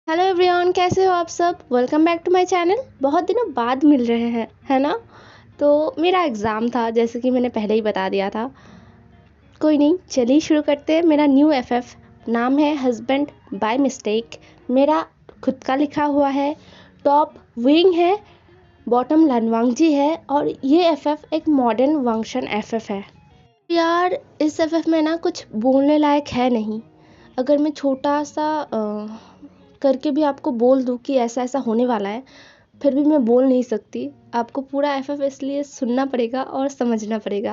Hello everyone, कैसे हो आप सब। Welcome back to my channel. बहुत दिनों बाद मिल रहे हैं, है ना। तो मेरा एग्ज़ाम था, जैसे कि मैंने पहले ही बता दिया था। कोई नहीं, चलिए शुरू करते हैं। मेरा न्यू एफएफ नाम है हस्बैंड बाय मिस्टेक। मेरा खुद का लिखा हुआ है। टॉप विंग है, बॉटम लनवांगजी है, और ये एफएफ एक मॉडर्न वंक्शन एफएफ है। यार, इस एफएफ में ना कुछ बोलने लायक है नहीं। अगर मैं छोटा सा करके भी आपको बोल दूँ कि ऐसा ऐसा होने वाला है, फिर भी मैं बोल नहीं सकती। आपको पूरा एफएफ इसलिए सुनना पड़ेगा और समझना पड़ेगा।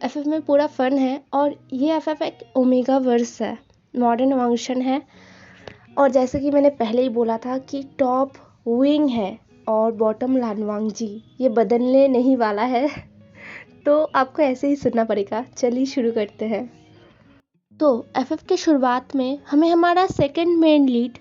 एफएफ में पूरा फन है, और ये एफएफ एक ओमेगा वर्स है, मॉडर्न फंक्शन है। और जैसे कि मैंने पहले ही बोला था कि टॉप विंग है और बॉटम लानवांगजी, ये बदलने नहीं वाला है। तो आपको ऐसे ही सुनना पड़ेगा। चलिए शुरू करते हैं। तो एफएफ के शुरुआत में हमें हमारा सेकंड मेन लीड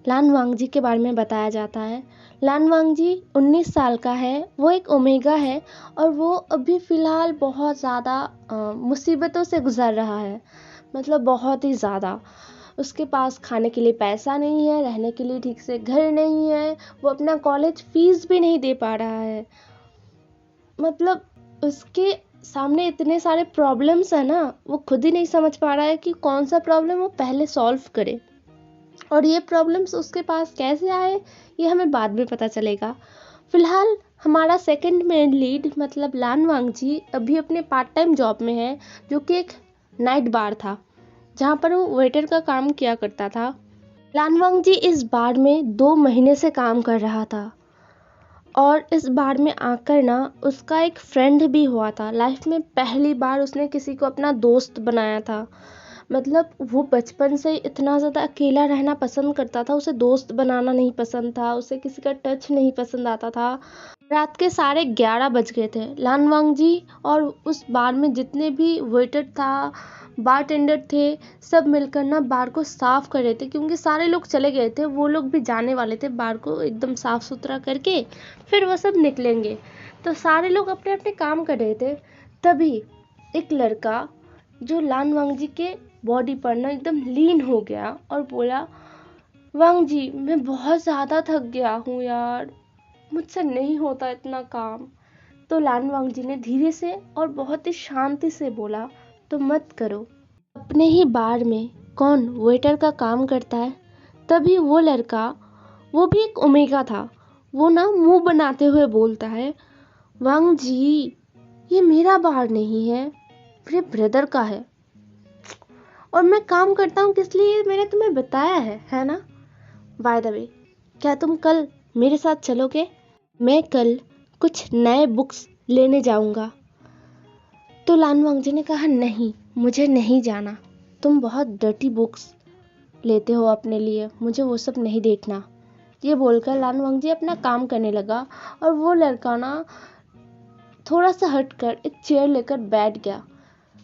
लान वांगजी के बारे में बताया जाता है। लान वांगजी 19 साल का है, वो एक ओमेगा है, और वो अभी फ़िलहाल बहुत ज़्यादा मुसीबतों से गुज़र रहा है। मतलब बहुत ही ज़्यादा। उसके पास खाने के लिए पैसा नहीं है, रहने के लिए ठीक से घर नहीं है, वो अपना कॉलेज फीस भी नहीं दे पा रहा है। मतलब उसके सामने इतने सारे प्रॉब्लम्स है ना, वो खुद ही नहीं समझ पा रहा है कि कौन सा प्रॉब्लम वो पहले सॉल्व करे, और ये प्रॉब्लम्स उसके पास कैसे आए ये हमें बाद में पता चलेगा। फिलहाल हमारा सेकंड मेन लीड मतलब लान वांगजी अभी अपने पार्ट टाइम जॉब में है, जो कि एक नाइट बार था, जहाँ पर वो वेटर का काम किया करता था। लान वांगजी इस बार में 2 महीने से काम कर रहा था, और इस बार में आकर ना उसका एक फ्रेंड भी हुआ था। लाइफ में पहली बार उसने किसी को अपना दोस्त बनाया था। मतलब वो बचपन से इतना ज़्यादा अकेला रहना पसंद करता था, उसे दोस्त बनाना नहीं पसंद था, उसे किसी का टच नहीं पसंद आता था। रात के 11:30 बज गए थे। लान वांगजी और उस बार में जितने भी वेटर था, बारटेंडर थे, सब मिलकर ना बार को साफ कर रहे थे, क्योंकि सारे लोग चले गए थे। वो लोग भी जाने वाले थे बार को एकदम साफ सुथरा करके, फिर वो सब निकलेंगे। तो सारे लोग अपने अपने काम कर रहे थे। तभी एक लड़का जो लान वांगजी के बॉडी पर ना एकदम लीन हो गया और बोला, वांगजी मैं बहुत ज़्यादा थक गया हूँ यार, मुझसे नहीं होता इतना काम। तो लान वांगजी ने धीरे से और बहुत ही शांति से बोला, तो मत करो। अपने ही बार में कौन वेटर का काम करता है। तभी वो लड़का, वो भी एक ओमेगा था, वो ना मुंह बनाते हुए बोलता है, वांगजी ये मेरा बार नहीं है, मेरे ब्रदर का है, और मैं काम करता हूँ किस लिए मैंने तुम्हें बताया है ना। बाय द वे, क्या तुम कल मेरे साथ चलोगे? मैं कल कुछ नए बुक्स लेने जाऊंगा। तो लान वांगजी ने कहा, नहीं मुझे नहीं जाना, तुम बहुत डर्टी बुक्स लेते हो अपने लिए, मुझे वो सब नहीं देखना। ये बोलकर लान वांगजी अपना काम करने लगा, और वो लड़का ना थोड़ा सा हटकर एक चेयर लेकर बैठ गया।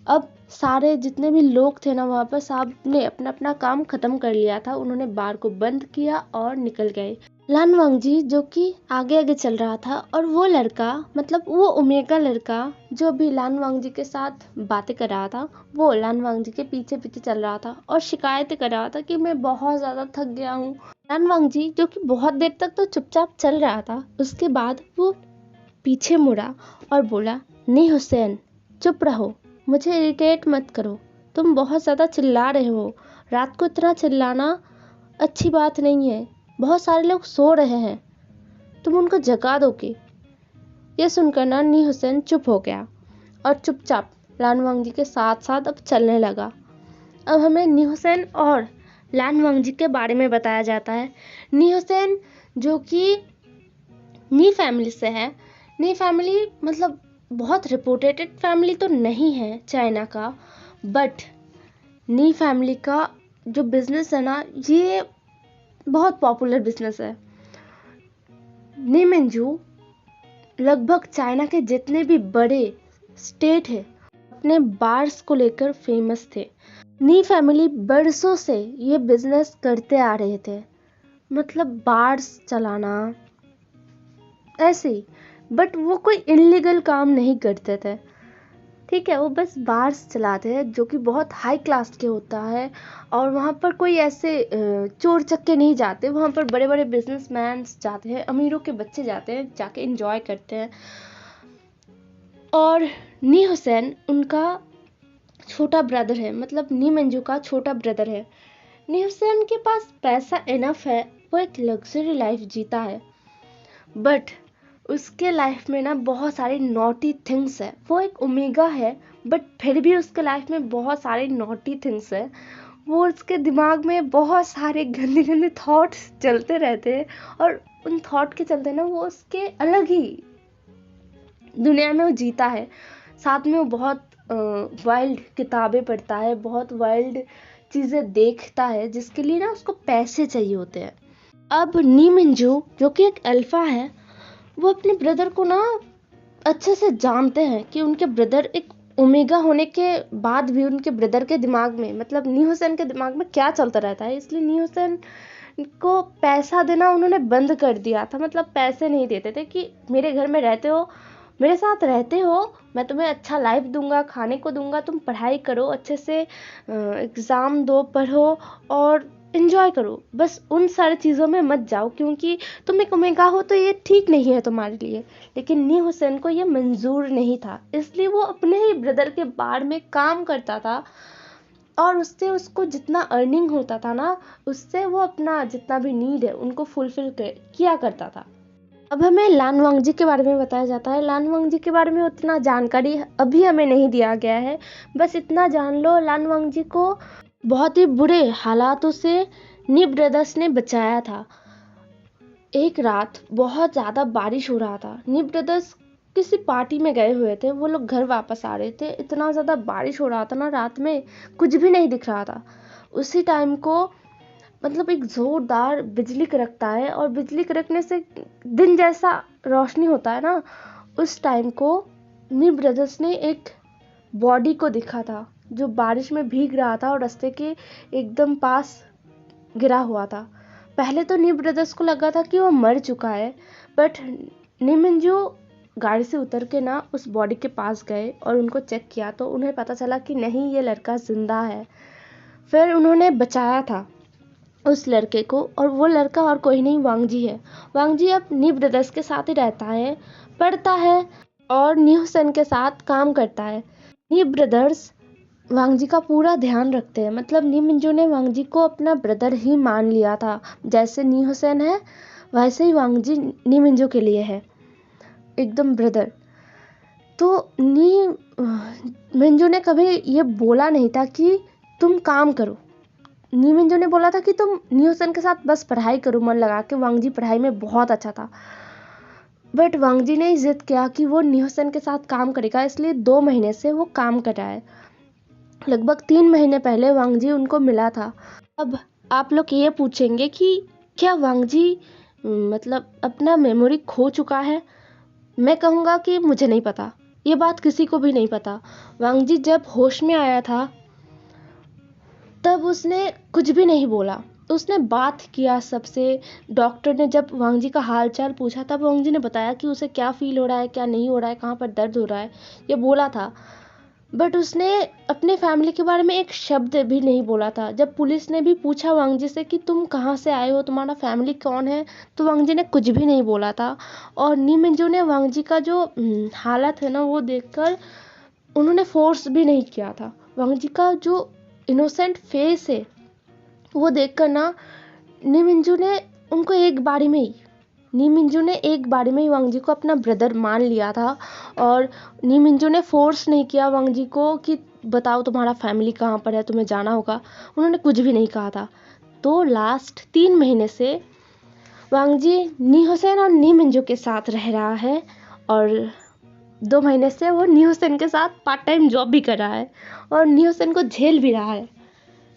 अब सारे जितने भी लोग थे ना वहाँ पर, सब ने अपना अपना काम खत्म कर लिया था। उन्होंने बार को बंद किया और निकल गए। लान वांगजी जो कि आगे आगे चल रहा था, और वो लड़का मतलब वो ओमेगा लड़का जो भी लान वांगजी के साथ बातें कर रहा था, वो लान वांगजी के पीछे पीछे चल रहा था और शिकायतें कर रहा था कि मैं बहुत ज़्यादा थक गया हूँ। लान वांगजी जो कि बहुत देर तक तो चुपचाप चल रहा था, उसके बाद वो पीछे मुड़ा और बोला, नहीं हुसैन चुप रहो, मुझे इरिटेट मत करो, तुम बहुत ज़्यादा चिल्ला रहे हो। रात को इतना चिल्लाना अच्छी बात नहीं है, बहुत सारे लोग सो रहे हैं, तुम उनको जगा दोगे। ये सुनकर ना नी हुसैन चुप हो गया और चुपचाप लान वांगजी के साथ साथ अब चलने लगा। अब हमें नी हुसैन और लान वांगजी के बारे में बताया जाता है। नी हुसैन जो कि नी फैमिली से है। नी फैमिली मतलब बहुत रिपोर्टेड फैमिली तो नहीं है चाइना का, बट नी फैमिली का जो बिजनेस है ना, ये बहुत पॉपुलर बिजनेस है। नी मिंजू लगभग चाइना के जितने भी बड़े स्टेट है, अपने बार्स को लेकर फेमस थे। नी फैमिली बरसों से ये बिजनेस करते आ रहे थे, मतलब बार्स चलाना ऐसे ही, बट वो कोई इलीगल काम नहीं करते थे। ठीक है, वो बस बार्स चलाते हैं जो कि बहुत हाई क्लास के होता है, और वहाँ पर कोई ऐसे चोर चक्के नहीं जाते, वहाँ पर बड़े बड़े बिजनेसमैन जाते हैं, अमीरों के बच्चे जाते हैं, जाके एंजॉय करते हैं। और नी हुसैन उनका छोटा ब्रदर है, मतलब नी मंजू का छोटा ब्रदर है। नी हुसैन के पास पैसा इनफ है, वो एक लग्जरी लाइफ जीता है, बट उसके लाइफ में ना बहुत सारे नॉटी थिंग्स है। वो एक ओमेगा है, बट फिर भी उसके लाइफ में बहुत सारे नॉटी थिंग्स है। वो उसके दिमाग में बहुत सारे गंदे गंदे थॉट्स चलते रहते हैं, और उन थॉट के चलते ना वो उसके अलग ही दुनिया में वो जीता है। साथ में वो बहुत वाइल्ड किताबें पढ़ता है, बहुत वाइल्ड चीज़ें देखता है, जिसके लिए ना उसको पैसे चाहिए होते हैं। अब नी मिंजू जो कि एक अल्फा है, वो अपने ब्रदर को ना अच्छे से जानते हैं कि उनके ब्रदर एक ओमेगा होने के बाद भी उनके ब्रदर के दिमाग में, मतलब नी हुसैन के दिमाग में क्या चलता रहता है। इसलिए नी हुसैन को पैसा देना उन्होंने बंद कर दिया था, मतलब पैसे नहीं देते थे कि मेरे घर में रहते हो, मेरे साथ रहते हो, मैं तुम्हें अच्छा लाइफ दूंगा, खाने को दूंगा, तुम पढ़ाई करो अच्छे से, एग्ज़ाम दो, पढ़ो और एंजॉय करो, बस उन सारी चीज़ों में मत जाओ, क्योंकि तुम एक ओमेगा हो तो ये ठीक नहीं है तुम्हारे लिए। लेकिन नी हुसैन को ये मंजूर नहीं था, इसलिए वो अपने ही ब्रदर के बार में काम करता था, और उससे उसको जितना अर्निंग होता था ना, उससे वो अपना जितना भी नीड है उनको फुलफिल किया करता था। अब हमें लान वांगजी के बारे में बताया जाता है। लान वांगजी के बारे में उतना जानकारी अभी हमें नहीं दिया गया है, बस इतना जान लो, लान वांगजी को बहुत ही बुरे हालातों से नी ब्रदर्स ने बचाया था। एक रात बहुत ज़्यादा बारिश हो रहा था, नी ब्रदर्स किसी पार्टी में गए हुए थे, वो लोग घर वापस आ रहे थे, इतना ज़्यादा बारिश हो रहा था ना, रात में कुछ भी नहीं दिख रहा था। उसी टाइम को मतलब एक ज़ोरदार बिजली कड़कता है, और बिजली कड़कने से दिन जैसा रोशनी होता है ना, उस टाइम को नी ब्रदर्स ने एक बॉडी को देखा था जो बारिश में भीग रहा था और रास्ते के एकदम पास गिरा हुआ था। पहले तो नी ब्रदर्स को लगा था कि वो मर चुका है, बट नी मिंजू गाड़ी से उतर के ना उस बॉडी के पास गए और उनको चेक किया, तो उन्हें पता चला कि नहीं, ये लड़का जिंदा है। फिर उन्होंने बचाया था उस लड़के को, और वो लड़का और कोई नहीं, वांगजी है। वांगजी अब नी ब्रदर्स के साथ ही रहता है, पढ़ता है और नी हुसैन के साथ काम करता है। नी ब्रदर्स वांगजी का पूरा ध्यान रखते हैं, मतलब नी मिंजू ने वांगजी को अपना ब्रदर ही मान लिया था। जैसे नी हुसैन है वैसे ही वांगजी नी मिंजू के लिए है, एकदम ब्रदर। तो नी मिंजू ने कभी ये बोला नहीं था कि तुम काम करो। नी मिंजू ने बोला था कि तुम नी हुसैन के साथ बस पढ़ाई करो मन लगा के। वांगजी पढ़ाई में बहुत अच्छा था, बट वांगजी ने जिद किया कि वो नी हुसैन के साथ काम करेगा, इसलिए 2 महीने से वो काम कर रहा है। लगभग 3 महीने पहले वांगजी उनको मिला था। अब आप लोग ये पूछेंगे कि क्या वांगजी मतलब अपना मेमोरी खो चुका है? मैं कहूँगा कि मुझे नहीं पता, ये बात किसी को भी नहीं पता। वांगजी जब होश में आया था तब उसने कुछ भी नहीं बोला, उसने बात किया सबसे। डॉक्टर ने जब वांगजी का हाल चाल पूछा तब वांगजी ने बताया कि उसे क्या फील हो रहा है, क्या नहीं हो रहा है, कहाँ पर दर्द हो रहा है, ये बोला था। बट उसने अपने फैमिली के बारे में एक शब्द भी नहीं बोला था। जब पुलिस ने भी पूछा वांगजी से कि तुम कहाँ से आए हो, तुम्हारा फैमिली कौन है, तो वांगजी ने कुछ भी नहीं बोला था। और नी मिंजू ने वांगजी का जो हालत है ना वो देखकर उन्होंने फोर्स भी नहीं किया था। वांगजी का जो इनोसेंट फेस है वो देखकर ना नी मिंजू ने उनको नी मिंजू ने एक बारी में ही वांगजी को अपना ब्रदर मान लिया था। और नी मिंजू ने फोर्स नहीं किया वांगजी को कि बताओ तुम्हारा फैमिली कहाँ पर है, तुम्हें जाना होगा। उन्होंने कुछ भी नहीं कहा था। तो लास्ट 3 महीने से वांगजी नी हुसैन और नी मिंजू के साथ रह रहा है, और 2 महीने से वो नी हुसैन के साथ पार्ट टाइम जॉब भी कर रहा है और नी हुसैन को झेल भी रहा है।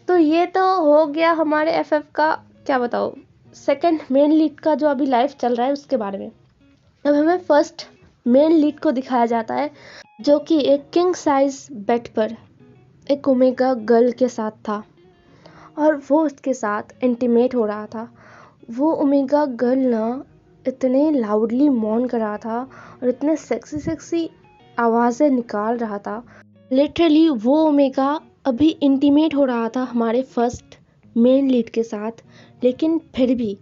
तो ये तो हो गया हमारे एफएफ का, क्या बताओ, सेकंड मेन लीड का जो अभी लाइफ चल रहा है उसके बारे में। अब हमें फर्स्ट मेन लीड को दिखाया जाता है जो कि एक किंग साइज बेड पर एक ओमेगा गर्ल के साथ था, और वो उसके साथ इंटीमेट हो रहा था। वो ओमेगा गर्ल ना इतने लाउडली मौन कर रहा था और इतने सेक्सी सेक्सी आवाज़ें निकाल रहा था। लिटरली वो ओमेगा अभी इंटीमेट हो रहा था हमारे फर्स्ट मेन लीड के साथ, लेकिन फिर भी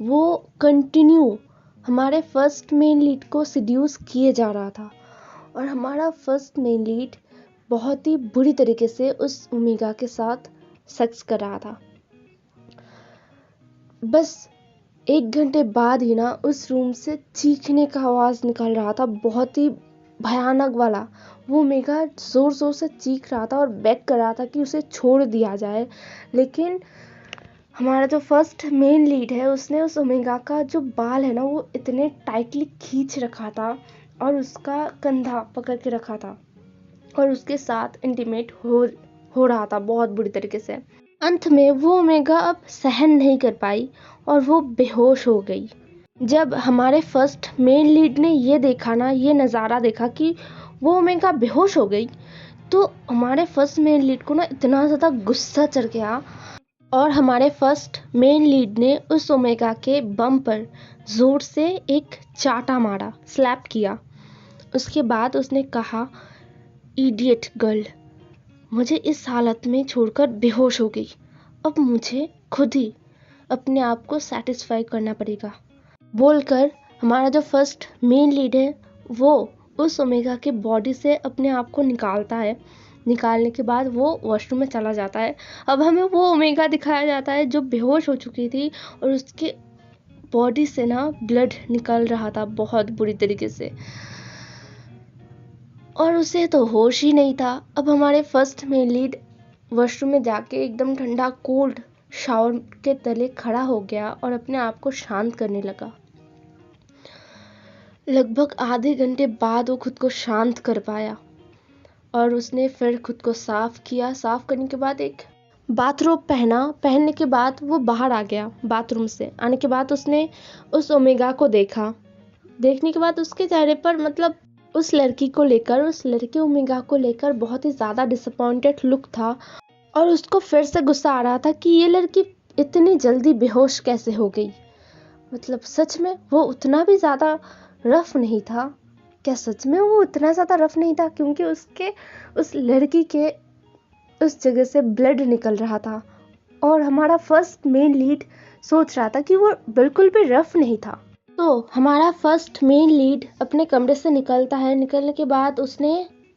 वो कंटिन्यू हमारे फर्स्ट मेन लीड को सिड्यूस किए जा रहा था और हमारा फर्स्ट मेन लीड बहुत ही बुरी तरीके से उस ओमेगा के साथ सेक्स कर रहा था। बस 1 घंटे बाद ही ना उस रूम से चीखने का आवाज़ निकल रहा था, बहुत ही भयानक वाला। वो ओमेगा ज़ोर ज़ोर से चीख रहा था और बेग कर रहा था कि उसे छोड़ दिया जाए, लेकिन हमारा जो फर्स्ट मेन लीड है उसने उस ओमेगा का जो बाल है ना वो इतने टाइटली खींच रखा था और उसका कंधा पकड़ के रखा था और उसके साथ इंटीमेट हो रहा था बहुत बुरी तरीके से। अंत में वो ओमेगा अब सहन नहीं कर पाई और वो बेहोश हो गई। जब हमारे फर्स्ट मेन लीड ने ये देखा ना, ये नज़ारा देखा कि वो ओमेगा बेहोश हो गई, तो हमारे फर्स्ट मेन लीड को ना इतना ज़्यादा गुस्सा चढ़ गया और हमारे फर्स्ट मेन लीड ने उस ओमेगा के बम पर ज़ोर से एक चाटा मारा, स्लैप किया। उसके बाद उसने कहा, इडियट गर्ल, मुझे इस हालत में छोड़कर बेहोश हो गई। अब मुझे खुद ही अपने आप को सेटिस्फाई करना पड़ेगा। बोलकर हमारा जो फर्स्ट मेन लीड है वो उस ओमेगा के बॉडी से अपने आप को निकालता है। निकालने के बाद वो वॉशरूम में चला जाता है। अब हमें वो ओमेगा दिखाया जाता है जो बेहोश हो चुकी थी और उसके बॉडी से ना ब्लड निकल रहा था बहुत बुरी तरीके से और उसे तो होश ही नहीं था। अब हमारे फर्स्ट मेन लीड वॉशरूम में जाके एकदम ठंडा कोल्ड शावर के तले खड़ा हो गया और अपने आप को शांत करने लगा। लगभग आधे घंटे बाद वो खुद को शांत कर पाया और उसने फिर खुद को साफ किया। साफ करने के बाद एक बाथरोब पहनने के बाद वो बाहर आ गया। बाथरूम से आने के बाद उसने उस ओमेगा को देखा। देखने के बाद उसके चेहरे पर मतलब उस लड़की को लेकर, उस लड़के ओमेगा को लेकर बहुत ही ज़्यादा डिसअपॉइंटेड लुक था और उसको फिर से गुस्सा आ रहा था कि ये लड़की इतनी जल्दी बेहोश कैसे हो गई। मतलब सच में वो उतना भी ज़्यादा रफ नहीं था क्या? सच में वो उतना ज़्यादा रफ नहीं था? क्योंकि उसके उस लड़की के उस जगह से ब्लड निकल रहा था और हमारा फर्स्ट मेन लीड सोच रहा था कि वो बिल्कुल भी रफ नहीं था। तो हमारा फर्स्ट मेन लीड अपने कमरे से निकलता है। निकलने के बाद उसने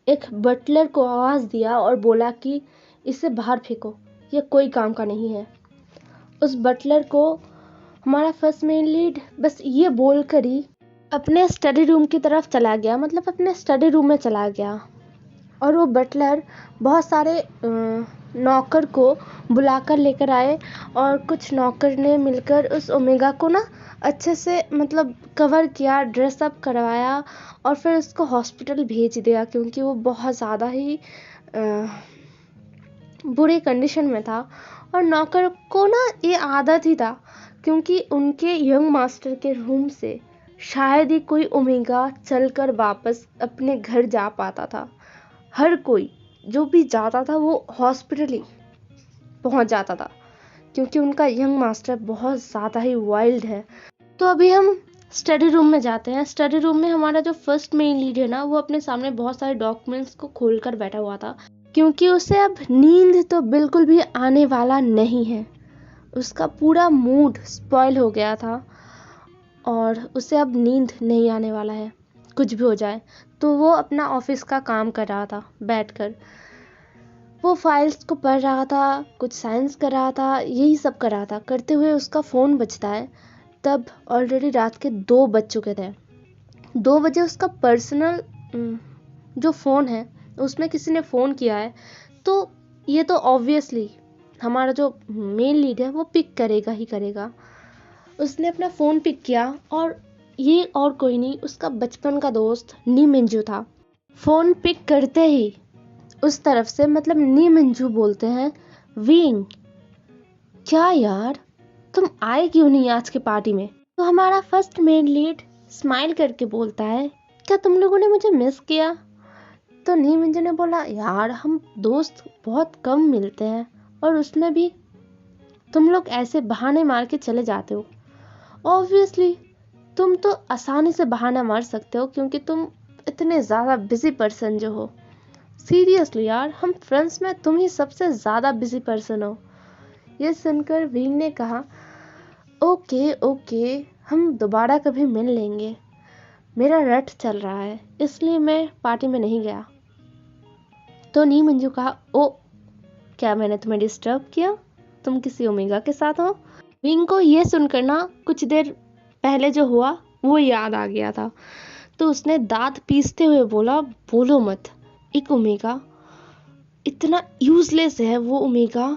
एक बटलर को आवाज़ दिया और बोला कि इसे बाहर फेंको, ये कोई काम का नहीं है। उस बटलर को हमारा फर्स्ट मेन लीड बस ये बोलकर ही अपने स्टडी रूम की तरफ चला गया, मतलब अपने स्टडी रूम में चला गया और वो बटलर बहुत सारे नौकर को बुलाकर लेकर आए और कुछ नौकर ने मिलकर उस ओमेगा को ना अच्छे से मतलब कवर किया, ड्रेसअप करवाया और फिर उसको हॉस्पिटल भेज दिया क्योंकि वो बहुत ज़्यादा ही बुरी कंडीशन में था। और नौकर को ना ये आदत ही था क्योंकि उनके यंग मास्टर के रूम से शायद ही कोई ओमेगा चलकर वापस अपने घर जा पाता था। हर कोई जो भी जाता था वो हॉस्पिटल ही पहुंच जाता था क्योंकि उनका यंग मास्टर बहुत ज़्यादा ही वाइल्ड है। तो अभी हम स्टडी रूम में जाते हैं। स्टडी रूम में हमारा जो फर्स्ट मेन लीड है ना वो अपने सामने बहुत सारे डॉक्यूमेंट्स को खोलकर बैठा हुआ था क्योंकि उसे अब नींद तो बिल्कुल भी आने वाला नहीं है। उसका पूरा मूड स्पॉइल हो गया था और उसे अब नींद नहीं आने वाला है कुछ भी हो जाए। तो वो अपना ऑफिस का काम कर रहा था बैठकर। वो फाइल्स को पढ़ रहा था, कुछ साइंस कर रहा था, यही सब कर रहा था। करते हुए उसका फ़ोन बजता है। तब ऑलरेडी रात के 2 बज चुके थे। 2 बजे उसका पर्सनल जो फ़ोन है उसमें किसी ने फ़ोन किया है। तो ये तो ऑब्वियसली हमारा जो मेन लीड है वो पिक करेगा ही करेगा। उसने अपना फ़ोन पिक किया और ये और कोई नहीं, उसका बचपन का दोस्त नी मिंजू था। फ़ोन पिक करते ही उस तरफ से मतलब नी मिंजू बोलते हैं, विंग, क्या यार तुम आए क्यों नहीं आज के पार्टी में? तो हमारा फर्स्ट मेन लीड स्माइल करके बोलता है, क्या तुम लोगों ने मुझे मिस किया? तो नी मिंजू ने बोला, यार हम दोस्त बहुत कम मिलते हैं और उसमें भी तुम लोग ऐसे बहाने मार के चले जाते हो। ऑब्वियसली तुम तो आसानी से बहाना मार सकते हो क्योंकि तुम इतने ज़्यादा बिजी पर्सन जो हो। सीरियसली यार, हम फ्रेंड्स में तुम ही सबसे ज़्यादा बिजी पर्सन हो। ये सुनकर विंग ने कहा, ओके ओके, हम दोबारा कभी मिल लेंगे। मेरा रट चल रहा है इसलिए मैं पार्टी में नहीं गया। तो नी मंजू कहा, ओ क्या मैंने तुम्हें डिस्टर्ब किया? तुम किसी ओमेगा के साथ हो? विंग को ये सुनकर ना कुछ देर पहले जो हुआ वो याद आ गया था। तो उसने दांत पीसते हुए बोला, बोलो मत। एक ओमेगा, इतना यूजलेस है वो ओमेगा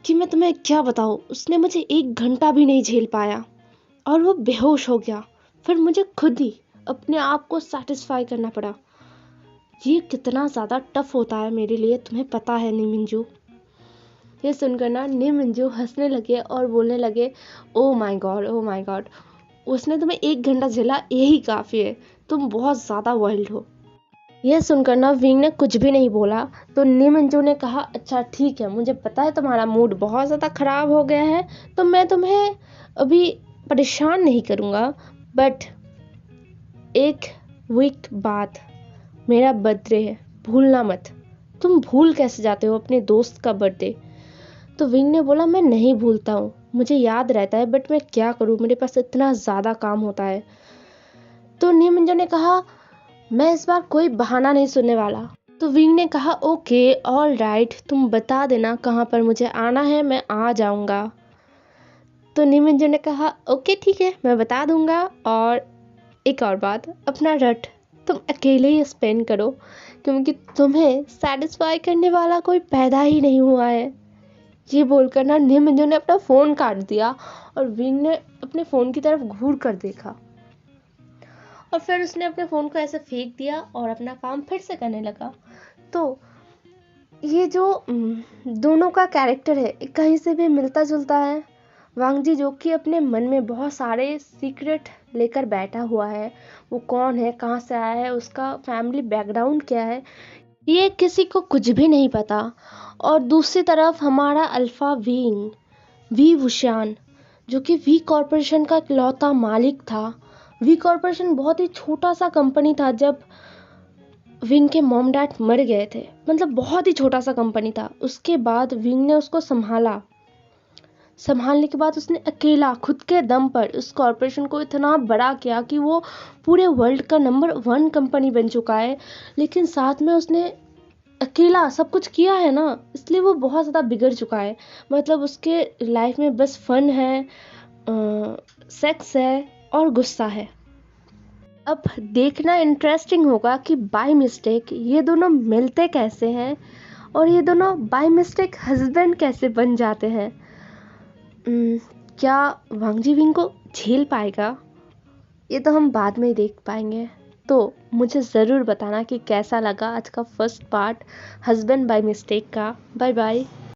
कि मैं तुम्हें क्या बताऊँ। उसने मुझे 1 घंटा भी नहीं झेल पाया और वो बेहोश हो गया। फिर मुझे खुद ही अपने आप को सेटिस्फाई करना पड़ा। ये कितना ज़्यादा टफ होता है मेरे लिए, तुम्हें पता है नी मंजू। ये सुनकर ना नी मंजू हंसने लगे और बोलने लगे, oh my God, oh my God, उसने तुम्हें 1 घंटा झेला, यही काफ़ी है, तुम बहुत ज़्यादा वाइल्ड हो। यह सुनकर ना विंग ने कुछ भी नहीं बोला। तो नी मंजू ने कहा, अच्छा ठीक है, मुझे पता है तुम्हारा मूड बहुत ज़्यादा ख़राब हो गया है, तो मैं तुम्हें अभी परेशान नहीं करूँगा, बट एक वीक बाद मेरा बर्थडे है, भूलना मत। तुम भूल कैसे जाते हो अपने दोस्त का बर्थडे? तो विंग ने बोला, मैं नहीं भूलता हूँ, मुझे याद रहता है, बट मैं क्या करूँ, मेरे पास इतना ज़्यादा काम होता है। तो नी मंजू ने कहा, मैं इस बार कोई बहाना नहीं सुनने वाला। तो विंग ने कहा, ओके ऑल राइट, तुम बता देना कहाँ पर मुझे आना है, मैं आ जाऊँगा। तो नी मंजू ने कहा, ओके ठीक है, मैं बता दूँगा। और एक और बात, अपना रट तुम अकेले ही स्पेंड करो, क्योंकि तुम्हें सेटिस्फाई करने वाला कोई पैदा ही नहीं हुआ है। ये बोलकर ना नी मंजू ने अपना फ़ोन काट दिया और विंग ने अपने फ़ोन की तरफ घूर कर देखा और फिर उसने अपने फ़ोन को ऐसे फेंक दिया और अपना काम फिर से करने लगा। तो ये जो दोनों का कैरेक्टर है कहीं से भी मिलता जुलता है। वांगजी जो कि अपने मन में बहुत सारे सीक्रेट लेकर बैठा हुआ है, वो कौन है, कहाँ से आया है, उसका फैमिली बैकग्राउंड क्या है, ये किसी को कुछ भी नहीं पता। और दूसरी तरफ हमारा अल्फा विंग, वी वुशान, जो कि वी कॉरपोरेशन का इकलौता मालिक था। वी कॉरपोरेशन बहुत ही छोटा सा कंपनी था जब विंग के मॉम डैड मर गए थे, मतलब बहुत ही छोटा सा कंपनी था। उसके बाद विंग ने उसको संभालने के बाद उसने अकेला खुद के दम पर उस कॉरपोरेशन को इतना बड़ा किया कि वो पूरे वर्ल्ड का नंबर 1 कंपनी बन चुका है। लेकिन साथ में उसने अकेला सब कुछ किया है ना, इसलिए वो बहुत ज़्यादा बिगड़ चुका है। मतलब उसके लाइफ में बस फन है, सेक्स है और गुस्सा है। अब देखना इंटरेस्टिंग होगा कि बाय मिस्टेक ये दोनों मिलते कैसे हैं और ये दोनों बाय मिस्टेक हस्बैंड कैसे बन जाते हैं। क्या वांगजी विंग को झेल पाएगा, ये तो हम बाद में ही देख पाएंगे। तो मुझे ज़रूर बताना कि कैसा लगा आज का first part husband by mistake का। Bye bye.